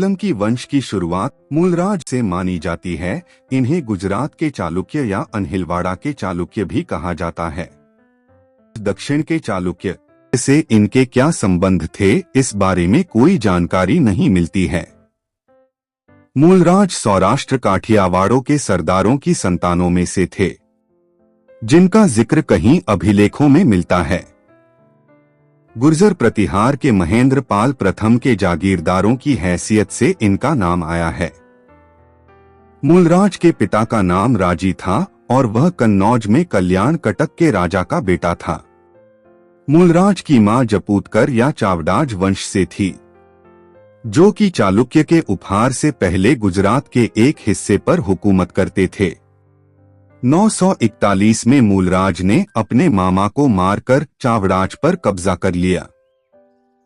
सोलंकी वंश की शुरुआत मूलराज से मानी जाती है। इन्हें गुजरात के चालुक्य या अनहिलवाड़ा के चालुक्य भी कहा जाता है। दक्षिण के चालुक्य से इनके क्या संबंध थे, इस बारे में कोई जानकारी नहीं मिलती है। मूलराज सौराष्ट्र काठियावाड़ों के सरदारों की संतानों में से थे, जिनका जिक्र कहीं अभिलेखों में मिलता है। गुर्जर प्रतिहार के महेंद्र पाल प्रथम के जागीरदारों की हैसियत से इनका नाम आया है। मूलराज के पिता का नाम राजी था और वह कन्नौज में कल्याण कटक के राजा का बेटा था। मूलराज की मां जपूतकर या चावडाज वंश से थी, जो कि चालुक्य के उपहार से पहले गुजरात के एक हिस्से पर हुकूमत करते थे। 941 में मूलराज ने अपने मामा को मारकर चावड़ाज पर कब्जा कर लिया।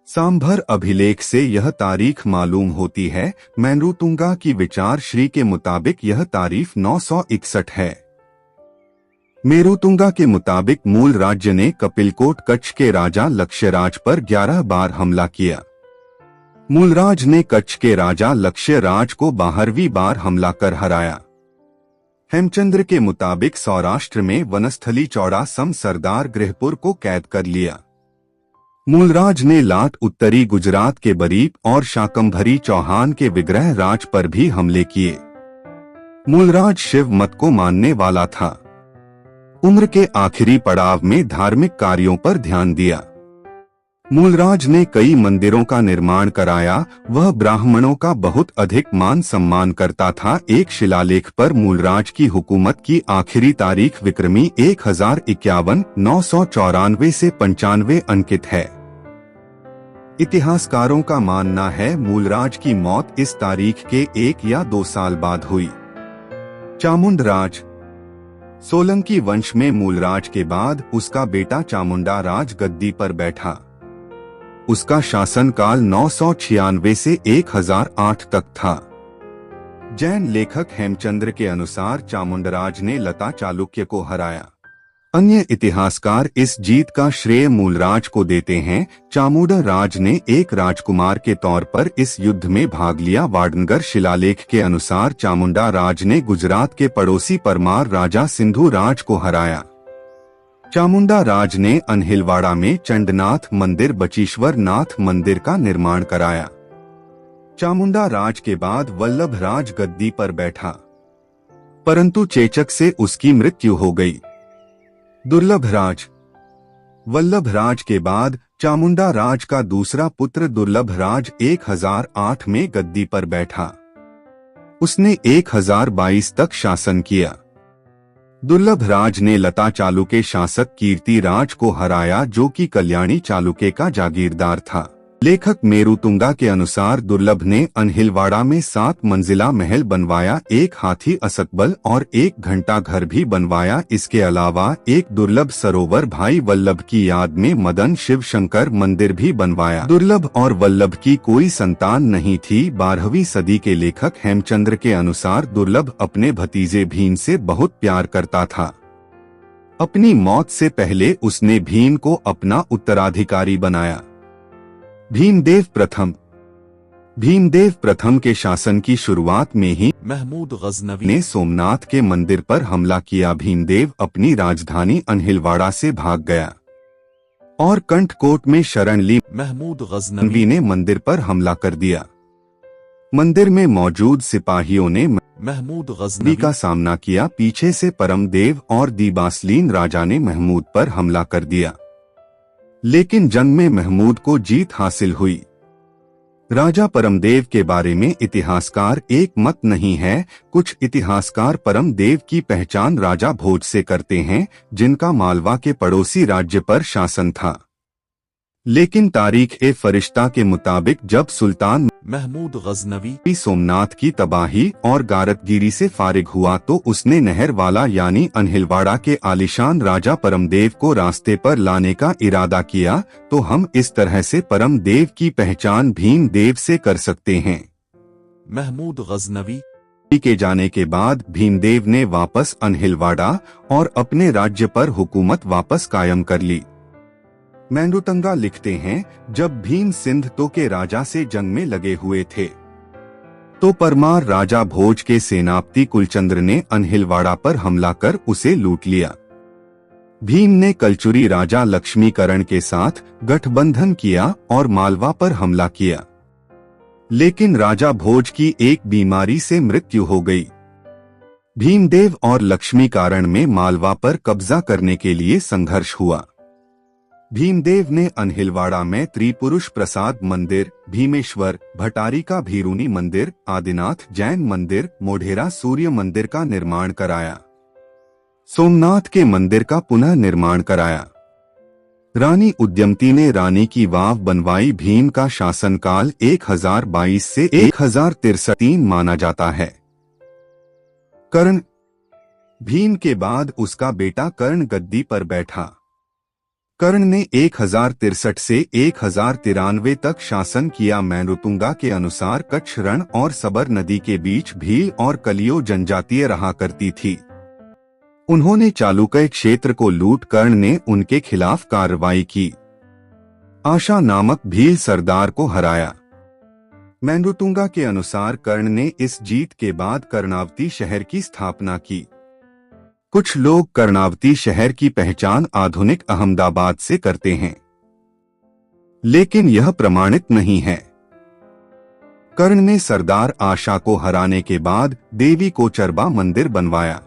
सांभर अभिलेख से यह तारीख मालूम होती है। मेरुतुंगा की विचार श्री के मुताबिक यह तारीख 961 है। मेरुतुंगा के मुताबिक मूल राज्य ने कपिलकोट कच्छ के राजा लक्ष्यराज पर 11 बार हमला किया। मूलराज ने कच्छ के राजा लक्ष्यराज को 12वीं बार हमला कर हराया। हेमचंद्र के मुताबिक सौराष्ट्र में वनस्थली चौड़ा सम सरदार गृहपुर को कैद कर लिया। मूलराज ने लाट उत्तरी गुजरात के बरीप और शाकंभरी चौहान के विग्रह राज पर भी हमले किए। मूलराज शिव मत को मानने वाला था। उम्र के आखिरी पड़ाव में धार्मिक कार्यों पर ध्यान दिया। मूलराज ने कई मंदिरों का निर्माण कराया। वह ब्राह्मणों का बहुत अधिक मान सम्मान करता था। एक शिलालेख पर मूलराज की हुकूमत की आखिरी तारीख विक्रमी 1051 994 से 95 अंकित है। इतिहासकारों का मानना है मूलराज की मौत इस तारीख के 1 या 2 साल बाद हुई। चामुंड राज सोलंकी वंश में मूलराज के बाद उसका बेटा चामुंडा राज गद्दी पर बैठा। उसका शासनकाल 996 से 1008 तक था। जैन लेखक हेमचंद्र के अनुसार चामुंडराज ने लता चालुक्य को हराया। अन्य इतिहासकार इस जीत का श्रेय मूलराज को देते हैं। चामुंडराज ने एक राजकुमार के तौर पर इस युद्ध में भाग लिया। वाडनगर शिलालेख के अनुसार चामुंडा राज ने गुजरात के पड़ोसी परमार राजा सिंधु राज को हराया। चामुंडा राज ने अनहिलवाड़ा में चंडनाथ मंदिर बचीश्वर नाथ मंदिर का निर्माण कराया। चामुंडा राज के बाद वल्लभ राज गद्दी पर बैठा, परंतु चेचक से उसकी मृत्यु हो गई। दुर्लभ राज वल्लभ राज के बाद चामुंडा राज का दूसरा पुत्र दुर्लभ राज 1008 में गद्दी पर बैठा। उसने 1022 तक शासन किया। दुर्लभ राज ने लता चालुके शासक कीर्ति राज को हराया, जो कि कल्याणी चालुके का जागीरदार था। लेखक मेरुतुंगा के अनुसार दुर्लभ ने अनहिलवाड़ा में 7 मंजिला महल बनवाया, एक हाथी असकबल और एक घंटा घर भी बनवाया। इसके अलावा एक दुर्लभ सरोवर भाई वल्लभ की याद में मदन शिव शंकर मंदिर भी बनवाया। दुर्लभ और वल्लभ की कोई संतान नहीं थी। 12वीं सदी के लेखक हेमचंद्र के अनुसार दुर्लभ अपने भतीजे भीम से बहुत प्यार करता था। अपनी मौत से पहले उसने भीम को अपना उत्तराधिकारी बनाया। भीमदेव प्रथम के शासन की शुरुआत में ही महमूद गजनवी ने सोमनाथ के मंदिर पर हमला किया। भीमदेव अपनी राजधानी अनहिलवाड़ा से भाग गया और कंठकोट में शरण ली। महमूद गजनवी ने मंदिर पर हमला कर दिया। मंदिर में मौजूद सिपाहियों ने महमूद गजनवी का सामना किया। पीछे से परमदेव और दीबासलीन राजा ने महमूद पर हमला कर दिया, लेकिन जंग में महमूद को जीत हासिल हुई। राजा परमदेव के बारे में इतिहासकार एक मत नहीं है। कुछ इतिहासकार परमदेव की पहचान राजा भोज से करते हैं, जिनका मालवा के पड़ोसी राज्य पर शासन था। लेकिन तारीख-ए-फरिश्ता के मुताबिक जब सुल्तान महमूद गजनवी सोमनाथ की तबाही और गारतगिरी से फारिग हुआ तो उसने नहरवाला यानी अनहिलवाड़ा के आलिशान राजा परमदेव को रास्ते पर लाने का इरादा किया। तो हम इस तरह से परमदेव की पहचान भीमदेव से कर सकते हैं। महमूद गजनवी के जाने के बाद भीमदेव ने वापस अनहिलवाड़ा और अपने राज्य पर हुकूमत वापस कायम कर ली। मेरुतुंगा लिखते हैं, जब भीम सिंध तो के राजा से जंग में लगे हुए थे, तो परमार राजा भोज के सेनापति कुलचंद्र ने अनहिलवाड़ा पर हमला कर उसे लूट लिया। भीम ने कलचुरी राजा लक्ष्मीकरण के साथ गठबंधन किया और मालवा पर हमला किया, लेकिन राजा भोज की एक बीमारी से मृत्यु हो गई। भीमदेव और लक्ष्मीकारण में मालवा पर कब्जा करने के लिए संघर्ष हुआ। भीमदेव ने अनहिलवाड़ा में त्रिपुरुष प्रसाद मंदिर, भीमेश्वर, भटारिका भीरुनी मंदिर, आदिनाथ जैन मंदिर, मोढेरा सूर्य मंदिर का निर्माण कराया। सोमनाथ के मंदिर का पुनः निर्माण कराया। रानी उद्यमती ने रानी की वाव बनवाई। भीम का शासनकाल 1022 से 1063 माना जाता है। कर्ण। भीम के बाद उसका बेटा कर्ण गद्दी पर बैठा। कर्ण ने 1063 से 1093 तक शासन किया। मैनरुतुंगा के अनुसार कच्छ रण और सबर नदी के बीच भील और कलियो जनजातीय रहा करती थी। उन्होंने चालुक्य क्षेत्र को लूट कर्ण ने उनके खिलाफ कार्रवाई की। आशा नामक भील सरदार को हराया। मैनरुतुंगा के अनुसार कर्ण ने इस जीत के बाद कर्णावती शहर की स्थापना की। कुछ लोग कर्णावती शहर की पहचान आधुनिक अहमदाबाद से करते हैं, लेकिन यह प्रमाणित नहीं है। कर्ण ने सरदार आशा को हराने के बाद देवी को चरबा मंदिर बनवाया।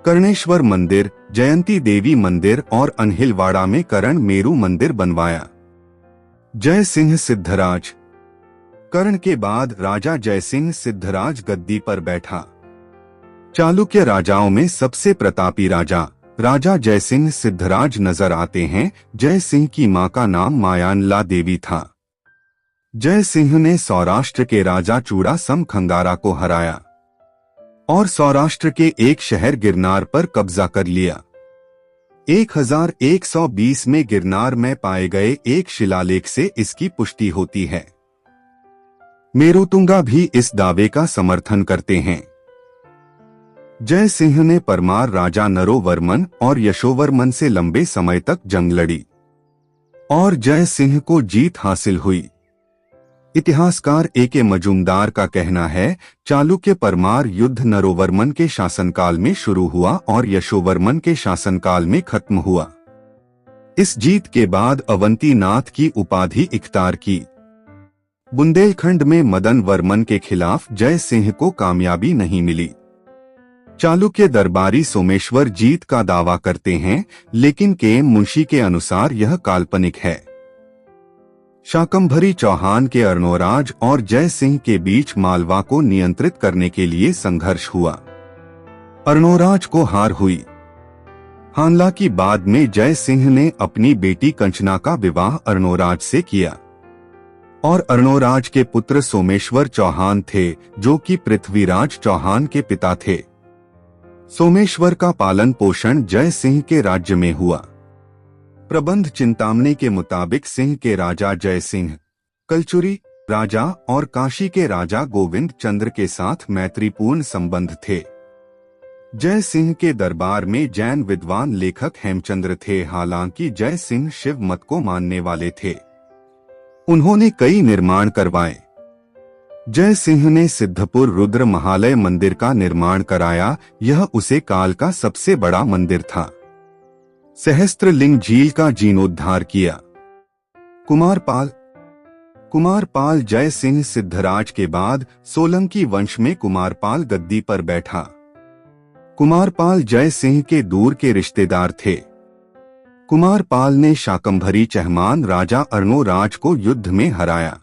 कर्णेश्वर मंदिर, जयंती देवी मंदिर और अनहिलवाड़ा में कर्ण मेरू मंदिर बनवाया। जय सिंह सिद्धराज। कर्ण के बाद राजा जयसिंह सिद्धराज गद्दी पर बैठा। चालुक्य राजाओं में सबसे प्रतापी राजा जयसिंह सिद्धराज नजर आते हैं। जय सिंह की मां का नाम मायानला देवी था। जय सिंह ने सौराष्ट्र के राजा चूड़ासम खंगारा को हराया और सौराष्ट्र के एक शहर गिरनार पर कब्जा कर लिया। 1120 में गिरनार में पाए गए एक शिलालेख से इसकी पुष्टि होती है। मेरुतुंगा भी इस दावे का समर्थन करते हैं। जय सिंह ने परमार राजा नरोवर्मन और यशोवर्मन से लंबे समय तक जंग लड़ी और जय सिंह को जीत हासिल हुई। इतिहासकार ए.के. मजूमदार का कहना है, चालुक्य परमार युद्ध नरोवर्मन के शासनकाल में शुरू हुआ और यशोवर्मन के शासनकाल में खत्म हुआ। इस जीत के बाद अवंतीनाथ की उपाधि इख्तियार की। बुंदेलखंड में मदन वर्मन के खिलाफ जय सिंह को कामयाबी नहीं मिली। चालुक्य दरबारी सोमेश्वर जीत का दावा करते हैं, लेकिन के.एम. मुंशी के अनुसार यह काल्पनिक है। शाकंभरी चौहान के अर्णोराज और जय सिंह के बीच मालवा को नियंत्रित करने के लिए संघर्ष हुआ। अर्णोराज को हार हुई। हालांकि बाद में जय सिंह ने अपनी बेटी कंचना का विवाह अर्णोराज से किया और अर्णोराज के पुत्र सोमेश्वर चौहान थे, जो कि पृथ्वीराज चौहान के पिता थे। सोमेश्वर का पालन पोषण जय सिंह के राज्य में हुआ। प्रबंध चिंतामणि के मुताबिक सिंह के राजा जय सिंह, कलचुरी राजा और काशी के राजा गोविंद चंद्र के साथ मैत्रीपूर्ण संबंध थे। जय सिंह के दरबार में जैन विद्वान लेखक हेमचंद्र थे। हालांकि जय सिंह शिव मत को मानने वाले थे। उन्होंने कई निर्माण करवाए। जय सिंह ने सिद्धपुर रुद्र महालय मंदिर का निर्माण कराया। यह उसे काल का सबसे बड़ा मंदिर था। सहस्त्रलिंग झील का जीर्णोद्धार किया। कुमारपाल जय सिंह सिद्धराज के बाद सोलंकी वंश में कुमारपाल गद्दी पर बैठा। कुमारपाल जय सिंह के दूर के रिश्तेदार थे। कुमारपाल ने शाकंभरी चहमान राजा अर्णोराज को युद्ध में हराया।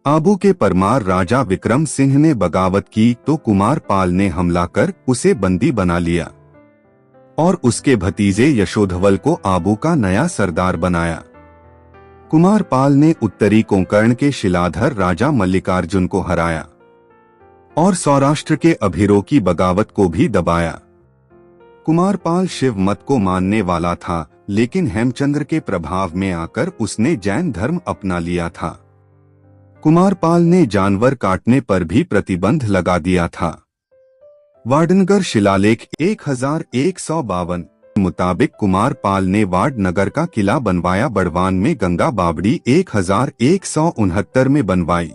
आबू के परमार राजा विक्रम सिंह ने बगावत की तो कुमारपाल ने हमला कर उसे बंदी बना लिया और उसके भतीजे यशोधवल को आबू का नया सरदार बनाया। कुमारपाल ने उत्तरी कोंकर्ण के शिलाधर राजा मल्लिकार्जुन को हराया और सौराष्ट्र के अभिरो की बगावत को भी दबाया। कुमारपाल शिव मत को मानने वाला था, लेकिन हेमचंद्र के प्रभाव में आकर उसने जैन धर्म अपना लिया था। कुमारपाल ने जानवर काटने पर भी प्रतिबंध लगा दिया था। वाडनगर शिलालेख 1152 मुताबिक कुमारपाल ने वाडनगर का किला बनवाया। बड़वान में गंगा बावड़ी 1169 में बनवाई।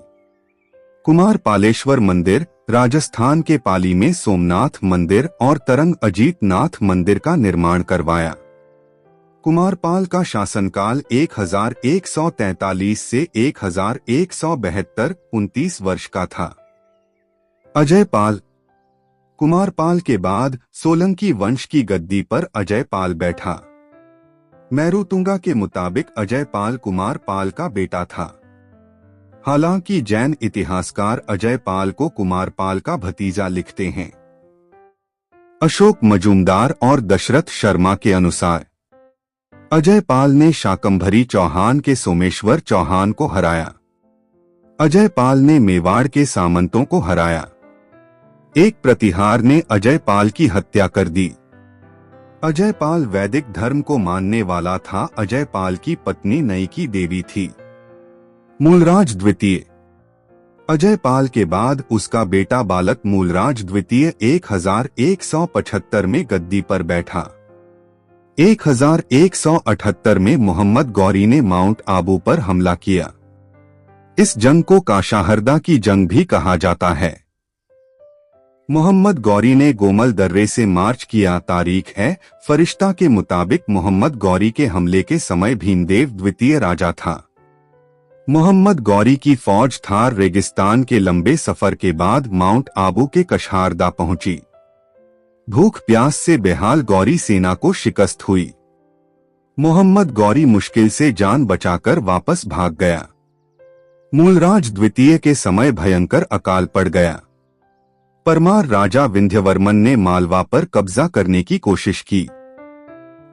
कुमार पालेश्वर मंदिर राजस्थान के पाली में सोमनाथ मंदिर और तरंग अजीत नाथ मंदिर का निर्माण करवाया। कुमारपाल का शासनकाल 1143 से 1172 29 वर्ष का था। अजयपाल। कुमारपाल के बाद सोलंकी वंश की गद्दी पर अजयपाल बैठा। मेरुतुंगा के मुताबिक अजयपाल कुमारपाल का बेटा था। हालांकि जैन इतिहासकार अजयपाल को कुमारपाल का भतीजा लिखते हैं। अशोक मजूमदार और दशरथ शर्मा के अनुसार अजयपाल ने शाकंभरी चौहान के सोमेश्वर चौहान को हराया। अजयपाल ने मेवाड़ के सामंतों को हराया। एक प्रतिहार ने अजयपाल की हत्या कर दी। अजयपाल वैदिक धर्म को मानने वाला था। अजयपाल की पत्नी नयिकी देवी थी। मूलराज द्वितीय। अजयपाल के बाद उसका बेटा बालक मूलराज द्वितीय 1175 में गद्दी पर बैठा। 1178 में मोहम्मद गौरी ने माउंट आबू पर हमला किया। इस जंग को काशाहरदा की जंग भी कहा जाता है। मोहम्मद गौरी ने गोमल दर्रे से मार्च किया। तारीख है फरिश्ता के मुताबिक मोहम्मद गौरी के हमले के समय भीमदेव द्वितीय राजा था। मोहम्मद गौरी की फौज थार रेगिस्तान के लंबे सफर के बाद माउंट आबू के कशाहरदा पहुंची। भूख प्यास से बेहाल गौरी सेना को शिकस्त हुई। मोहम्मद गौरी मुश्किल से जान बचाकर वापस भाग गया। मूलराज द्वितीय के समय भयंकर अकाल पड़ गया। परमार राजा विंध्यवर्मन ने मालवा पर कब्जा करने की कोशिश की,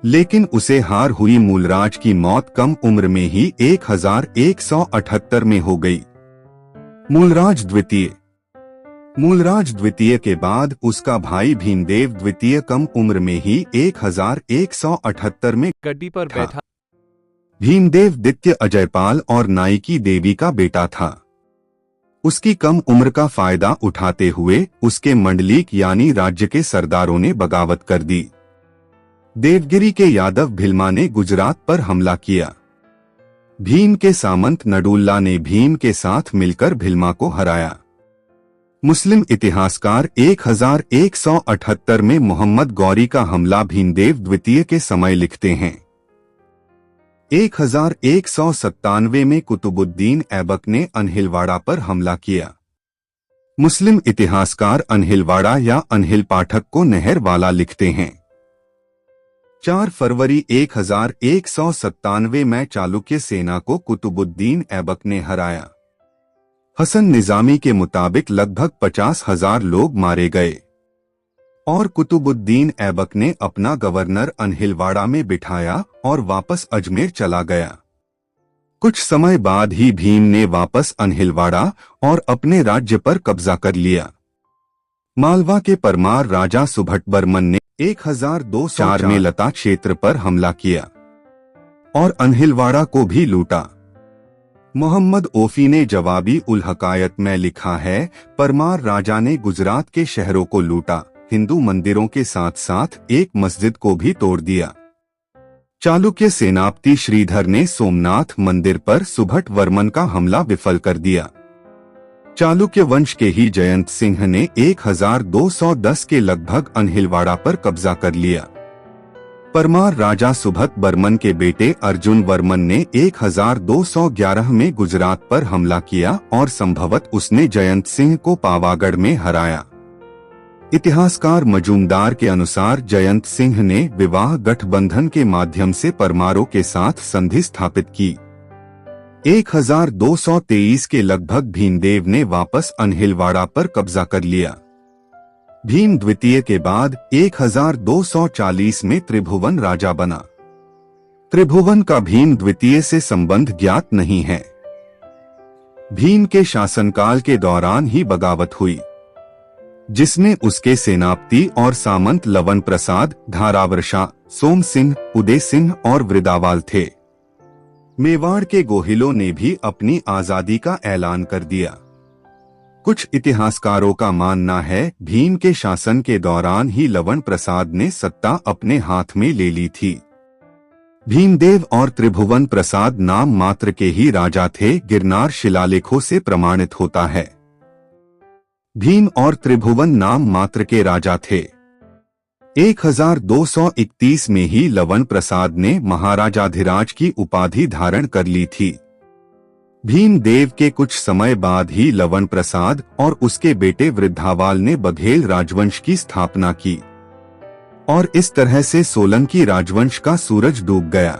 लेकिन उसे हार हुई। मूलराज की मौत कम उम्र में ही 1178 में हो गई। मूलराज द्वितीय के बाद उसका भाई भीमदेव द्वितीय कम उम्र में ही 1178 में गद्दी पर बैठा। भीमदेव द्वितीय अजयपाल और नायिकी देवी का बेटा था। उसकी कम उम्र का फायदा उठाते हुए उसके मंडलीक यानी राज्य के सरदारों ने बगावत कर दी। देवगिरी के यादव भिलमा ने गुजरात पर हमला किया। भीम के सामंत नडुल्ला ने भीम के साथ मिलकर भिलमा को हराया। मुस्लिम इतिहासकार 1178 में मोहम्मद गौरी का हमला भीमदेव द्वितीय के समय लिखते हैं। 1197 में कुतुबुद्दीन ऐबक ने अनहिलवाड़ा पर हमला किया। मुस्लिम इतिहासकार अनहिलवाड़ा या अनहिल पाठक को नहर वाला लिखते हैं। 4 फरवरी 1197 में चालुक्य सेना को कुतुबुद्दीन ऐबक ने हराया। हसन निजामी के मुताबिक लगभग 50,000 लोग मारे गए और कुतुबुद्दीन ऐबक ने अपना गवर्नर अनहिलवाड़ा में बिठाया और वापस अजमेर चला गया। कुछ समय बाद ही भीम ने वापस अनहिलवाड़ा और अपने राज्य पर कब्जा कर लिया। मालवा के परमार राजा सुभटबर्मन ने 1204 में लता क्षेत्र पर हमला किया और अनहिलवाड़ा को भी लूटा। मोहम्मद ओफी ने जवाबी उल हकायत में लिखा है, परमार राजा ने गुजरात के शहरों को लूटा, हिंदू मंदिरों के साथ साथ एक मस्जिद को भी तोड़ दिया। चालुक्य सेनापति श्रीधर ने सोमनाथ मंदिर पर सुभटवर्मन का हमला विफल कर दिया। चालुक्य वंश के ही जयंत सिंह ने 1210 के लगभग अनहिलवाड़ा पर कब्जा कर लिया। परमार राजा सुभटबर्मन के बेटे अर्जुन वर्मन ने 1211 में गुजरात पर हमला किया और संभवत उसने जयंत सिंह को पावागढ़ में हराया। इतिहासकार मजूमदार के अनुसार जयंत सिंह ने विवाह गठबंधन के माध्यम से परमारों के साथ संधि स्थापित की। 1223 के लगभग भीमदेव ने वापस अनहिलवाड़ा पर कब्जा कर लिया। भीम द्वितीय के बाद 1240 में त्रिभुवन राजा बना। त्रिभुवन का भीम द्वितीय से संबंध ज्ञात नहीं है। भीम के शासनकाल के दौरान ही बगावत हुई, जिसमें उसके सेनापति और सामंत लवन प्रसाद, धारावर्षा, सोम सिंह, उदय सिंह और वृदावाल थे। मेवाड़ के गोहिलों ने भी अपनी आजादी का ऐलान कर दिया। कुछ इतिहासकारों का मानना है भीम के शासन के दौरान ही लवन प्रसाद ने सत्ता अपने हाथ में ले ली थी। भीमदेव और त्रिभुवन प्रसाद नाम मात्र के ही राजा थे, गिरनार शिलालेखों से प्रमाणित होता है। भीम और त्रिभुवन नाम मात्र के राजा थे। 1231 में ही लवण प्रसाद ने महाराजाधिराज की उपाधि धारण कर ली थी। भीमदेव के कुछ समय बाद ही लवण प्रसाद और उसके बेटे वृद्धावाल ने बघेल राजवंश की स्थापना की और इस तरह से सोलंकी राजवंश का सूरज डूब गया।